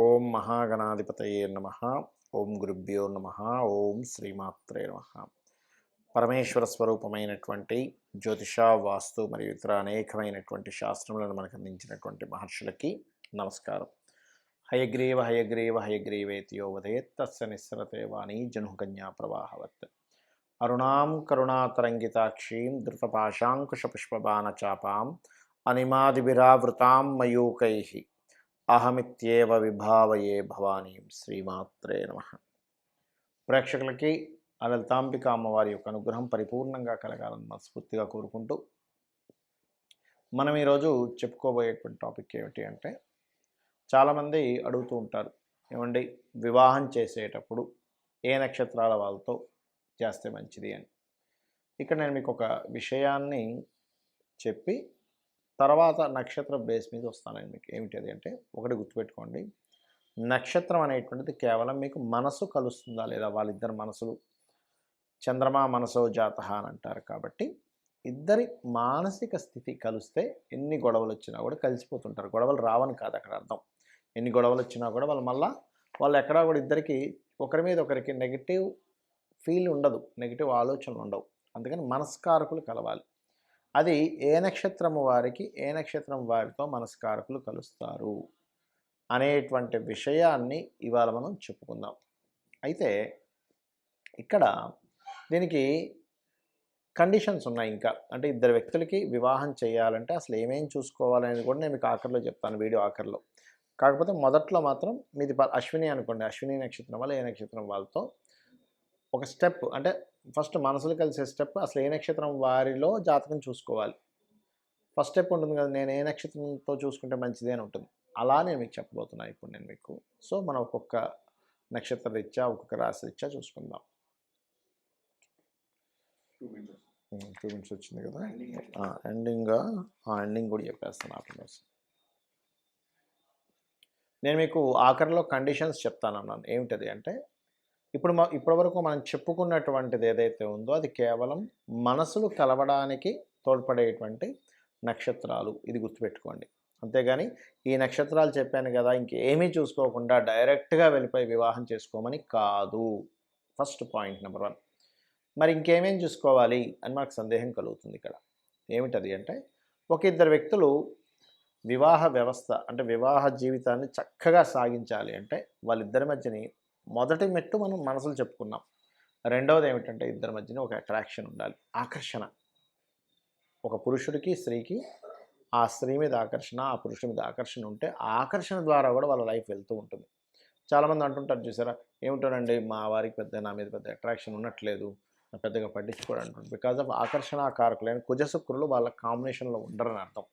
ఓం మహాగణాధిపతయే నమ. ఓం గురుభ్యో నమ. ఓం శ్రీమాత్రే నమ. పరమేశ్వర స్వరూపమైనటువంటి జ్యోతిష, వాస్తు మరియు ఇతర అనేకమైనటువంటి శాస్త్రములను మనకు అందించినటువంటి మహర్షులకి నమస్కారం. హయగ్రీవ హయగ్రీవ హయగ్రీవేతియో వదేత్ తస్య నిస్సరతే వాణి జనుకన్యా ప్రవాహవత్. అరుణాం కరుణాతరంగితాక్షీం ధృతపాశాంకుశపుష్పబాణచాపాం అనిమాదిభిరావృతాం మయూకైః అహమిత్యేవ విభావయే భవానీం. శ్రీమాత్రే నమ. ప్రేక్షకులకి ఆ లలితాంబిక అమ్మవారి యొక్క అనుగ్రహం పరిపూర్ణంగా కలగాలని మనస్ఫూర్తిగా కోరుకుంటూ మనం ఈరోజు చెప్పుకోబోయేటువంటి టాపిక్ ఏమిటి అంటే, చాలామంది అడుగుతూ ఉంటారు, ఏమండి వివాహం చేసేటప్పుడు ఏ నక్షత్రాల వాళ్ళతో చేస్తే మంచిది అని. ఇక్కడ నేను మీకు ఒక విషయాన్ని చెప్పి తర్వాత నక్షత్ర బేస్ మీద వస్తానండి. మీకు ఏమిటి అది అంటే, ఒకటి గుర్తుపెట్టుకోండి, నక్షత్రం అనేటువంటిది కేవలం మీకు మనసు కలుస్తుందా లేదా, వాళ్ళిద్దరు మనసులు చంద్రమా మనసో జాతః అని అంటారు. కాబట్టి ఇద్దరి మానసిక స్థితి కలిస్తే ఎన్ని గొడవలు వచ్చినా కూడా కలిసిపోతుంటారు. గొడవలు రావని కాదు అక్కడ అర్థం. ఎన్ని గొడవలు వచ్చినా కూడా వాళ్ళు ఎక్కడా కూడా ఇద్దరికి ఒకరి మీద ఒకరికి నెగిటివ్ ఫీల్ ఉండదు, నెగిటివ్ ఆలోచనలు ఉండవు. అందుకని మనస్కారకులు కలవాలి. అది ఏ నక్షత్రము వారికి ఏ నక్షత్రం వారితో మనస్కారకులు కలుస్తారు అనేటువంటి విషయాన్ని ఇవాళ మనం చెప్పుకుందాం. అయితే ఇక్కడ దీనికి కండిషన్స్ ఉన్నాయి. ఇంకా అంటే ఇద్దరు వ్యక్తులకి వివాహం చేయాలంటే అసలు ఏమేం చూసుకోవాలనేది కూడా నేను మీకు ఆఖరిలో చెప్తాను, వీడియో ఆఖరిలో. కాకపోతే మొదట్లో మాత్రం మీది అశ్విని అనుకోండి, అశ్విని నక్షత్రం వల్ల ఏ నక్షత్రం వాళ్ళతో ఒక స్టెప్, అంటే ఫస్ట్ మనసులు కలిసే స్టెప్, అసలు ఏ నక్షత్రం వారిలో జాతకం చూసుకోవాలి. ఫస్ట్ స్టెప్ ఉంటుంది కదా, నేను ఏ నక్షత్రంతో చూసుకుంటే మంచిది అని ఉంటుంది. అలా నేను మీకు చెప్పబోతున్నాను ఇప్పుడు నేను మీకు. సో మనం ఒక్కొక్క నక్షత్ర రీత్యా ఒక్కొక్క రాశి రీత్యా చూసుకుందాం. 2 మినిట్స్ వచ్చింది కదా, ఎండింగ్ కూడా చెప్పేస్తాను ఆఫ్టర్. నేను మీకు ఆఖరిలో కండిషన్స్ చెప్తానన్నాను. ఏమిటది అంటే, ఇప్పటివరకు మనం చెప్పుకున్నటువంటిది ఏదైతే ఉందో అది కేవలం మనసులు కలవడానికి తోడ్పడేటువంటి నక్షత్రాలు, ఇది గుర్తుపెట్టుకోండి. అంతేగాని ఈ నక్షత్రాలు చెప్పాను కదా ఇంకేమీ చూసుకోకుండా డైరెక్ట్గా వెళ్ళిపోయి వివాహం చేసుకోమని కాదు. First point number 1. మరి ఇంకేమేం చూసుకోవాలి అని మనకు సందేహం కలుగుతుంది ఇక్కడ. ఏమిటది అంటే, ఒక ఇద్దరు వ్యక్తులు వివాహ వ్యవస్థ అంటే వివాహ జీవితాన్ని చక్కగా సాగించాలి అంటే వాళ్ళిద్దరి మధ్యని మొదటి మెట్టు మనం మనసులు చెప్పుకున్నాం. రెండవది ఏమిటంటే, ఇద్దరి మధ్యన ఒక అట్రాక్షన్ ఉండాలి, ఆకర్షణ. ఒక పురుషుడికి స్త్రీకి ఆ స్త్రీ మీద ఆకర్షణ, ఆ పురుషుడి మీద ఆకర్షణ ఉంటే ఆ ఆకర్షణ ద్వారా కూడా వాళ్ళ లైఫ్ వెళ్తూ ఉంటుంది. చాలామంది అంటుంటారు చూసారా, ఏమిటోనండి మా వారికి నా మీద పెద్ద అట్రాక్షన్ ఉన్నట్లేదు, పెద్దగా పట్టించుకోడు అంటుంటారు. బికాజ్ ఆఫ్ ఆకర్షణ కారకులైన కుజశుక్రులు వాళ్ళ కాంబినేషన్లో ఉండరని అర్థం.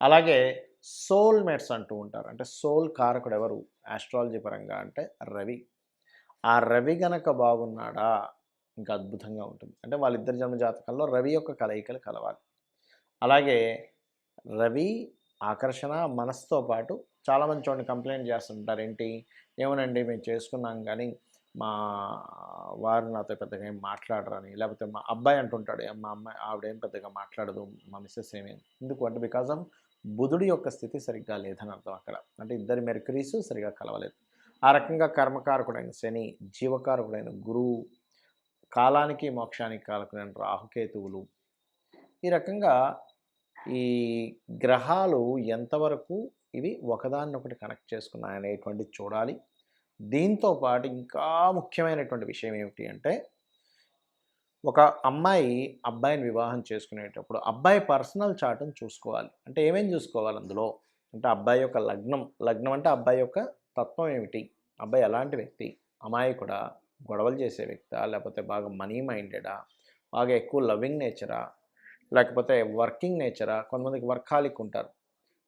అలాగే సోల్మేట్స్ అంటూ ఉంటారు. అంటే సోల్ కారకుడు ఎవరు ఆస్ట్రాలజీ పరంగా అంటే రవి. ఆ రవి గనక బాగున్నాడా ఇంకా అద్భుతంగా ఉంటుంది. అంటే వాళ్ళిద్దరి జన్మ జాతకంలో రవి యొక్క కలయికలు కలవాలి. అలాగే రవి ఆకర్షణ మనసుతో పాటు చాలామంది చూడండి కంప్లైంట్ చేస్తుంటారు, ఏంటి ఏమోనండి మేము చేసుకున్నాం కానీ మా వారు నాతో పెద్దగా ఏం మాట్లాడరని. లేకపోతే మా అబ్బాయి అంటుంటాడు, మా అమ్మాయి ఆవిడేం పెద్దగా మాట్లాడదు, మా మిస్సెస్ ఏమేమి. ఎందుకు అంటే బికాజ్ ఆఫ్ బుధుడి యొక్క స్థితి సరిగ్గా లేదని అర్థం అక్కడ. అంటే ఇద్దరి మెర్క్యూరీస్ సరిగ్గా కలవలేదు. ఆ రకంగా కర్మకారకుడైన శని, జీవకారకుడైన గురువు, కాలానికి మోక్షానికి కారకుడైన రాహుకేతువులు, ఈ రకంగా ఈ గ్రహాలు ఎంతవరకు ఇవి ఒకదాన్నొకటి కనెక్ట్ చేసుకున్నాయనేటువంటిది చూడాలి. దీంతో పాటు ఇంకా ముఖ్యమైనటువంటి విషయం ఏమిటి అంటే, ఒక అమ్మాయి అబ్బాయిని వివాహం చేసుకునేటప్పుడు అబ్బాయి పర్సనల్ చార్ట్ని చూసుకోవాలి. అంటే ఏమేమి చూసుకోవాలి అందులో అంటే, అబ్బాయి యొక్క లగ్నం అంటే అబ్బాయి యొక్క తత్వం ఏమిటి, అబ్బాయి ఎలాంటి వ్యక్తి, అమాయకుడా, గొడవలు చేసే వ్యక్తా, లేకపోతే బాగా మనీ మైండెడా, బాగా ఎక్కువ లవింగ్ నేచరా, లేకపోతే వర్కింగ్ నేచరా. కొంతమందికి వర్కాలిక్ ఉంటారు,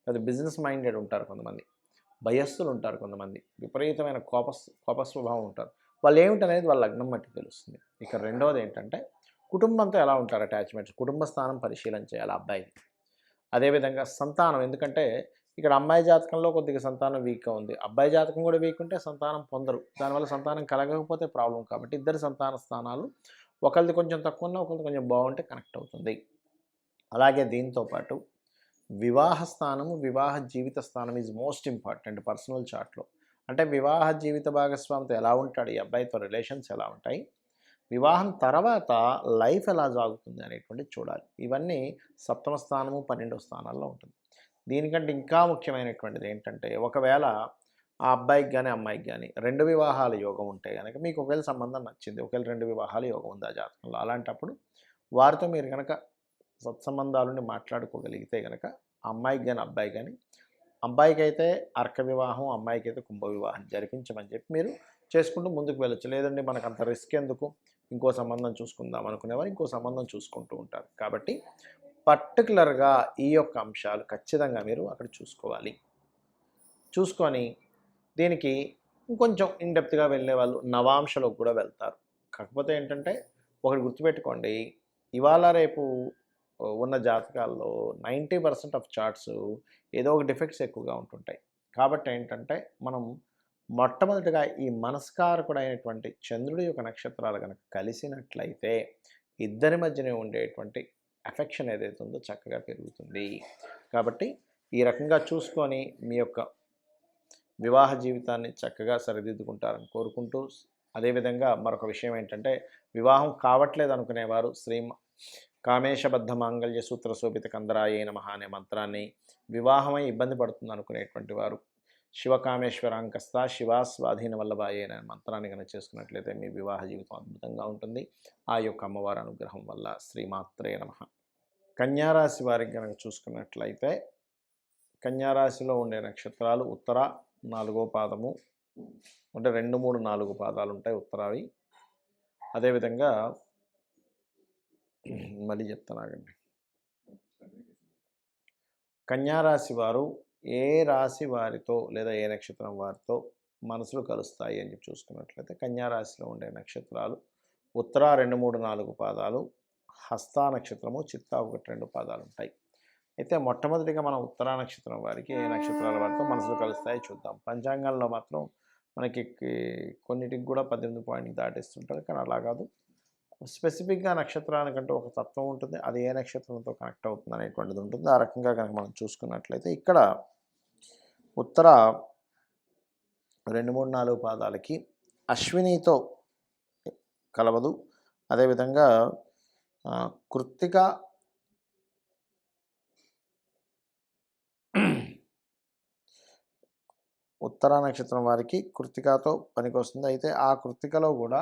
లేదా బిజినెస్ మైండెడ్ ఉంటారు, కొంతమంది భయస్థులు ఉంటారు, కొంతమంది విపరీతమైన కోప స్వభావం ఉంటారు. వాళ్ళు ఏమిటనేది వాళ్ళ లగ్నం బట్టి తెలుస్తుంది. ఇక రెండవది ఏంటంటే, కుటుంబంతో ఎలా ఉంటారు అటాచ్మెంట్స్, కుటుంబ స్థానం పరిశీలన చేయాలి అబ్బాయిని. అదేవిధంగా సంతానం, ఎందుకంటే ఇక్కడ అమ్మాయి జాతకంలో కొద్దిగా సంతానం వీక్గా ఉంది, అబ్బాయి జాతకం కూడా వీక్ ఉంటే సంతానం పొందరు, దానివల్ల సంతానం కలగకపోతే ప్రాబ్లం. కాబట్టి ఇద్దరు సంతాన స్థానాలు ఒకరిది కొంచెం తక్కువ ఉన్నా ఒకరిది కొంచెం బాగుంటే కనెక్ట్ అవుతుంది. అలాగే దీంతోపాటు వివాహ స్థానము, వివాహ జీవిత స్థానం ఈజ్ మోస్ట్ ఇంపార్టెంట్ పర్సనల్ చార్ట్లో. అంటే వివాహ జీవిత భాగస్వామితో ఎలా ఉంటాడు, ఈ అబ్బాయితో రిలేషన్స్ ఎలా ఉంటాయి, వివాహం తర్వాత లైఫ్ ఎలా సాగుతుంది అనేటువంటిది చూడాలి. ఇవన్నీ సప్తమ స్థానము, 12వ స్థానాల్లో ఉంటుంది. దీనికంటే ఇంకా ముఖ్యమైనటువంటిది ఏంటంటే, ఒకవేళ ఆ అబ్బాయికి గాని, అమ్మాయికి గాని 2 వివాహాల యోగం ఉంటే గనక, మీకు ఒకవేళ సంబంధం నచ్చింది. ఒకవేళ 2 వివాహాల యోగం ఉంది ఆ జాతకంలో. అలాంటప్పుడు వారితో మీరు గనక సత్సంబంధాలుండి మాట్లాడుకోగలిగితే గనక, అమ్మాయికి గాని, అబ్బాయికి గాని, అబ్బాయికైతే అర్క వివాహం, అమ్మాయికైతే కుంభ వివాహం జరిపించమని చెప్పి మీరు చేసుకుంటూ ముందుకు వెళ్ళొచ్చు. లేదండి మనకంత రిస్క్ ఎందుకు, ఇంకో సంబంధం చూసుకుందాం అనుకునేవారు ఇంకో సంబంధం చూసుకుంటూ ఉంటారు. కాబట్టి పర్టిక్యులర్‌గా ఈ యొక్క అంశాలు ఖచ్చితంగా మీరు అక్కడ చూసుకోవాలి. చూసుకొని దీనికి ఇంకొంచెం ఇన్ డెప్త్‌గా వెళ్ళేవాళ్ళు నవాంశలోకి కూడా వెళ్తారు. కాకపోతే ఏంటంటే ఒకటి గుర్తుపెట్టుకోండి, ఇవాళ రేపు ఉన్న జాతకాల్లో 90% ఆఫ్ చార్ట్స్ ఏదో ఒక డిఫెక్ట్స్ ఎక్కువగా ఉంటుంటాయి. కాబట్టి ఏంటంటే మనం మొట్టమొదటిగా ఈ మనస్కారకుడైనటువంటి చంద్రుడి యొక్క నక్షత్రాలు గనక కలిసినట్లయితే ఇద్దరి మధ్యనే ఉండేటువంటి అఫెక్షన్ ఏదైతే ఉందో చక్కగా పెరుగుతుంది. కాబట్టి ఈ రకంగా చూసుకొని మీ యొక్క వివాహ జీవితాన్ని చక్కగా సరిదిద్దుకుంటారని కోరుకుంటూ, అదేవిధంగా మరొక విషయం ఏంటంటే, వివాహం కావట్లేదు అనుకునేవారు కామేశబద్ధ మాంగళ్య సూత్ర శోభిత కందరాయే నమః అనే మంత్రాన్ని, వివాహమై ఇబ్బంది పడుతుంది అనుకునేటువంటి వారు శివకామేశ్వరాంకస్త శివాస్వాధీన వల్లభాయే అనే మంత్రాన్ని కనుక చేసుకున్నట్లయితే మీ వివాహ జీవితం అద్భుతంగా ఉంటుంది. ఆ యొక్క అమ్మవారి అనుగ్రహం వల్ల. శ్రీమాత్రే నమః. కన్యారాశి వారికి కనుక చూసుకున్నట్లయితే, కన్యారాశిలో ఉండే నక్షత్రాలు ఉత్తర 4వ పాదము, అంటే 2, 3, 4 పాదాలు ఉంటాయి ఉత్తరావి. అదేవిధంగా మళ్ళీ చెప్తాను ఆగండి. కన్యారాశి వారు ఏ రాశి వారితో లేదా ఏ నక్షత్రం వారితో మనసులు కలుస్తాయి అని చెప్పి చూసుకున్నట్లయితే, కన్యారాశిలో ఉండే నక్షత్రాలు ఉత్తర 2, 3, 4 పాదాలు, హస్త నక్షత్రము, చిత్త 1, 2 పాదాలు ఉంటాయి. అయితే మొట్టమొదటిగా మనం ఉత్తరా నక్షత్రం వారికి ఏ నక్షత్రాల వారితో మనసులు కలుస్తాయి చూద్దాం. పంచాంగాల్లో మాత్రం మనకి కొన్నిటికి కూడా 18 పాయింట్లు దాటేస్తుంటారు. కానీ అలా కాదు, స్పెసిఫిక్‌గా నక్షత్రానికంటూ ఒక తత్వం ఉంటుంది. అది ఏ నక్షత్రంతో కనెక్ట్ అవుతుంది అనేటువంటిది ఉంటుంది. ఆ రకంగా కనుక మనం చూసుకున్నట్లయితే ఇక్కడ ఉత్తర 2, 3, 4 పాదాలకి అశ్వినితో కలవదు. అదేవిధంగా కృత్తిక, ఉత్తరా నక్షత్రం వారికి కృత్తికతో పనికొస్తుంది. అయితే ఆ కృత్తికలో కూడా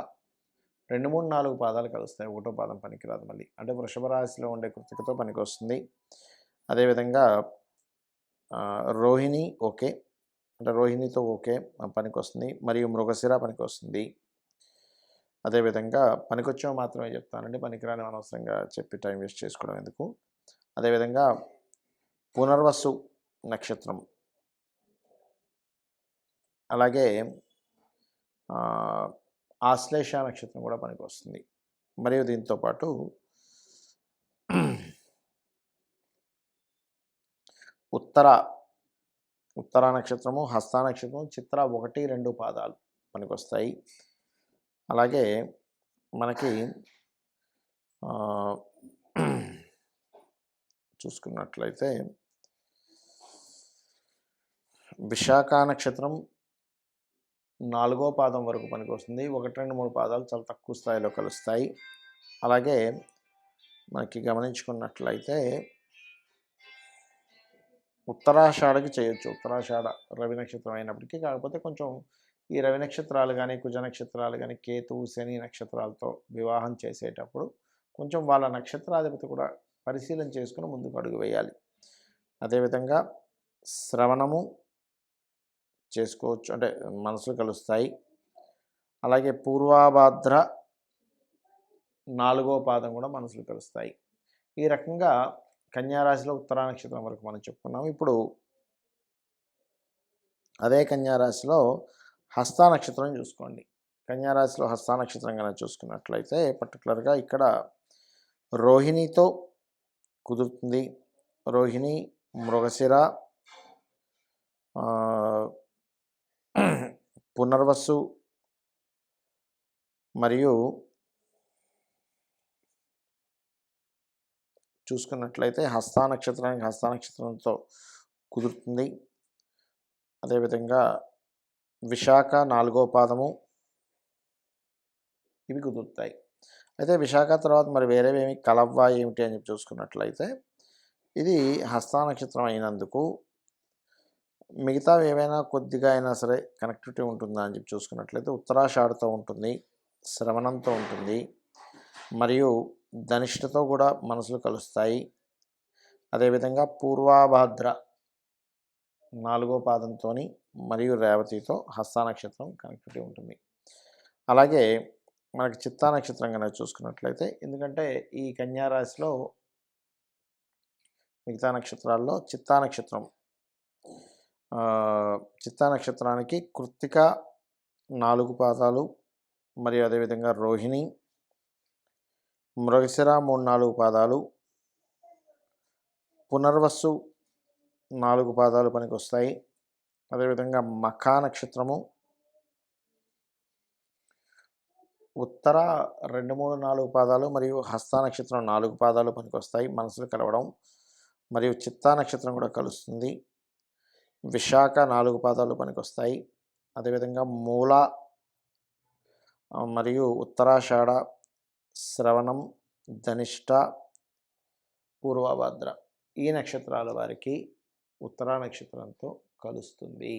2, 3, 4 పాదాలు కలుస్తాయి. ఒకటో పాదం పనికిరాదు మళ్ళీ. అంటే వృషభ రాశిలో ఉండే కృత్తికతో పనికొస్తుంది. అదేవిధంగా రోహిణి ఓకే, అంటే రోహిణితో ఓకే పనికొస్తుంది. మరియు మృగశిర పనికొస్తుంది. అదేవిధంగా పనికొచ్చేవి మాత్రమే చెప్తానండి, పనికిరాని అనవసరంగా చెప్పి టైం వేస్ట్ చేసుకోవడం ఎందుకు. అదేవిధంగా పునర్వసు నక్షత్రం, అలాగే ఆశ్లేష నక్షత్రం కూడా పనికొస్తుంది. మరియు దీంతో పాటు ఉత్తర నక్షత్రము, హస్త నక్షత్రం, చిత్ర 1, 2 పాదాలు పనికొస్తాయి. అలాగే మనకి చూసుకున్నట్లయితే విశాఖ నక్షత్రం 4వ పాదం వరకు పనికొస్తుంది. 1, 2, 3 పాదాలు చాలా తక్కువ స్థాయిలో కలుస్తాయి. అలాగే మనకి గమనించుకున్నట్లయితే ఉత్తరాషాఢకి చేయొచ్చు. ఉత్తరాషాఢ రవి నక్షత్రం అయినప్పటికీ, కాకపోతే కొంచెం ఈ రవి నక్షత్రాలు కానీ, కుజ నక్షత్రాలు కానీ, కేతు, శని నక్షత్రాలతో వివాహం చేసేటప్పుడు కొంచెం వాళ్ళ నక్షత్రాధిపతి కూడా పరిశీలన చేసుకుని ముందుకు అడుగు వేయాలి. అదేవిధంగా శ్రవణము చేసుకోవచ్చు, అంటే మనసులు కలుస్తాయి. అలాగే పూర్వాభాద్ర 4వ పాదం కూడా మనసులు కలుస్తాయి. ఈ రకంగా కన్యారాశిలో ఉత్తరా నక్షత్రం వరకు మనం చెప్పుకున్నాము. ఇప్పుడు అదే కన్యారాశిలో హస్త నక్షత్రం చూసుకోండి. కన్యారాశిలో హస్త నక్షత్రం కనుక చూసుకున్నట్లయితే పర్టికులర్గా ఇక్కడ రోహిణితో కుదురుతుంది. రోహిణి, మృగశిర, పునర్వసు మరియు చూసుకున్నట్లయితే హస్త నక్షత్రంతో కుదురుతుంది. అదేవిధంగా విశాఖ 4వ పాదము ఇవి కుదురుతాయి. అయితే విశాఖ తర్వాత మరి వేరేవేమి కలవ్వా ఏమిటి అని చెప్పి చూసుకున్నట్లయితే ఇది హస్తా నక్షత్రం అయినందుకు మిగతావి ఏవైనా కొద్దిగా అయినా సరే కనెక్టివిటీ ఉంటుందా అని చెప్పి చూసుకున్నట్లయితే ఉత్తరాషాఢతో ఉంటుంది, శ్రవణంతో ఉంటుంది, మరియు ధనిష్ఠతో కూడా మనసులు కలుస్తాయి. అదేవిధంగా పూర్వాభాద్ర 4వ పాదంతోని మరియు రేవతితో హస్తా నక్షత్రం కనెక్టివిటీ ఉంటుంది. అలాగే మనకి చిత్తా నక్షత్రం కనుక చూసుకున్నట్లయితే ఎందుకంటే ఈ కన్యా రాశిలో మిగతా నక్షత్రాల్లో చిత్తా నక్షత్రం చిత్తా నక్షత్రానికి కృత్తిక 4 పాదాలు మరియు అదేవిధంగా రోహిణి, మృగశిర 3-4 పాదాలు, పునర్వసు 4 పాదాలు పనికొస్తాయి. అదేవిధంగా మఖా నక్షత్రము, ఉత్తర 2, 3, 4 పాదాలు మరియు హస్తా నక్షత్రం 4 పాదాలు పనికొస్తాయి మనసులు కలవడం. మరియు చిత్తా నక్షత్రం కూడా కలుస్తుంది. విశాఖ 4 పాదాలు పనికొస్తాయి. అదేవిధంగా మూల మరియు ఉత్తరాషాఢ, శ్రవణం, ధనిష్ట, పూర్వభాద్ర ఈ నక్షత్రాల వారికి ఉత్తరా నక్షత్రంతో కలుస్తుంది.